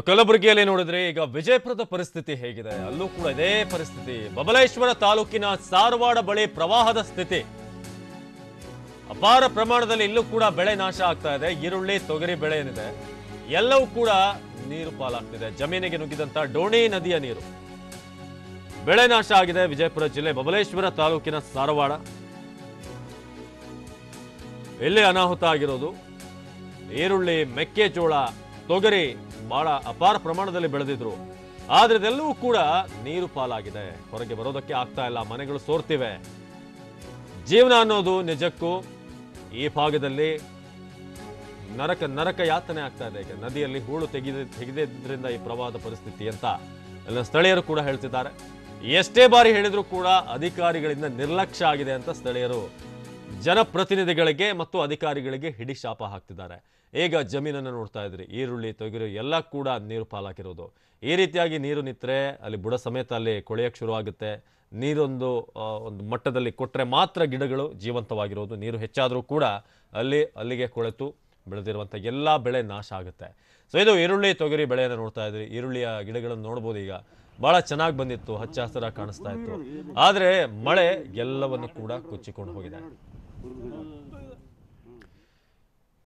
ಕಲಬುರಗಿಯಲ್ಲಿ ನೋಡಿದ್ರೆ ಈಗ ವಿಜಯಪುರದ ಪರಿಸ್ಥಿತಿ ಹೇಗಿದೆ? ಅಲ್ಲೂ ಕೂಡ ಇದೇ ಪರಿಸ್ಥಿತಿ. ಬಬಲೇಶ್ವರ ತಾಲೂಕಿನ ಸಾರವಾಡ ಬಳಿ ಪ್ರವಾಹದ ಸ್ಥಿತಿ. ಅಪಾರ ಪ್ರಮಾಣದಲ್ಲಿ ಇಲ್ಲೂ ಕೂಡ ಬೆಳೆ ನಾಶ ಆಗ್ತಾ ಇದೆ. ಈರುಳ್ಳಿ, ತೊಗರಿ ಬೆಳೆ ಏನಿದೆ ಎಲ್ಲವೂ ಕೂಡ ನೀರು ಪಾಲಾಗ್ತಿದೆ. ಜಮೀನಿಗೆ ನುಗ್ಗಿದಂತ ಡೋಣಿ ನದಿಯ ನೀರು. ಬೆಳೆ ನಾಶ ಆಗಿದೆ. ವಿಜಯಪುರ ಜಿಲ್ಲೆ ಬಬಲೇಶ್ವರ ತಾಲೂಕಿನ ಸಾರವಾಡ ಇಲ್ಲಿ ಅನಾಹುತ ಆಗಿರೋದು. ಈರುಳ್ಳಿ, ಮೆಕ್ಕೆಜೋಳ, ತೊಗರಿ ಬಹಳ ಅಪಾರ ಪ್ರಮಾಣದಲ್ಲಿ ಬೆಳೆದಿದ್ರು. ಆದ್ರೆ ಇದೆಲ್ಲವೂ ಕೂಡ ನೀರು ಪಾಲಾಗಿದೆ. ಹೊರಗೆ ಬರೋದಕ್ಕೆ ಆಗ್ತಾ ಇಲ್ಲ. ಮನೆಗಳು ಸೋರ್ತಿವೆ. ಜೀವನ ಅನ್ನೋದು ನಿಜಕ್ಕೂ ಈ ಭಾಗದಲ್ಲಿ ನರಕ ಯಾತನೆ ಆಗ್ತಾ ಇದೆ. ಈಗ ನದಿಯಲ್ಲಿ ಹೂಳು ತೆಗೆದಿದ್ರಿಂದ ಈ ಪ್ರವಾಹದ ಪರಿಸ್ಥಿತಿ ಅಂತ ಎಲ್ಲ ಸ್ಥಳೀಯರು ಕೂಡ ಹೇಳ್ತಿದ್ದಾರೆ. ಎಷ್ಟೇ ಬಾರಿ ಹೇಳಿದ್ರು ಕೂಡ ಅಧಿಕಾರಿಗಳಿಂದ ನಿರ್ಲಕ್ಷ್ಯ ಆಗಿದೆ ಅಂತ ಸ್ಥಳೀಯರು ಜನಪ್ರತಿನಿಧಿಗಳಿಗೆ ಮತ್ತು ಅಧಿಕಾರಿಗಳಿಗೆ ಹಿಡಿ ಶಾಪ ಹಾಕ್ತಿದ್ದಾರೆ. ಈಗ ಜಮೀನನ್ನು ನೋಡ್ತಾ ಇದ್ರಿ, ಈರುಳ್ಳಿ, ತೊಗರಿ ಎಲ್ಲ ಕೂಡ ನೀರು ಪಾಲಾಕಿರೋದು. ಈ ರೀತಿಯಾಗಿ ನೀರು ನಿಂತರೆ ಅಲ್ಲಿ ಬುಡ ಸಮೇತ ಅಲ್ಲಿ ಕೊಳೆಯಕ್ಕೆ ಶುರು ಆಗುತ್ತೆ. ನೀರೊಂದು ಒಂದು ಮಟ್ಟದಲ್ಲಿ ಕೊಟ್ಟರೆ ಮಾತ್ರ ಗಿಡಗಳು ಜೀವಂತವಾಗಿರೋದು. ನೀರು ಹೆಚ್ಚಾದರೂ ಕೂಡ ಅಲ್ಲಿಗೆ ಕೊಳೆತು ಬೆಳೆದಿರುವಂಥ ಎಲ್ಲ ಬೆಳೆ ನಾಶ ಆಗುತ್ತೆ. ಸೊ ಇದು ಈರುಳ್ಳಿ, ತೊಗರಿ ಬೆಳೆಯನ್ನು ನೋಡ್ತಾ ಇದ್ರಿ. ಈರುಳ್ಳಿಯ ಗಿಡಗಳನ್ನು ನೋಡ್ಬೋದು. ಈಗ ಬಹಳ ಚೆನ್ನಾಗಿ ಬಂದಿತ್ತು, ಹಚ್ಚ ಹಸಿರಾಗಿ ಕಾಣಿಸ್ತಾ ಇತ್ತು. ಆದರೆ ಮಳೆ ಎಲ್ಲವನ್ನು ಕೂಡ ಕೊಚ್ಚಿಕೊಂಡು ಹೋಗಿದೆ.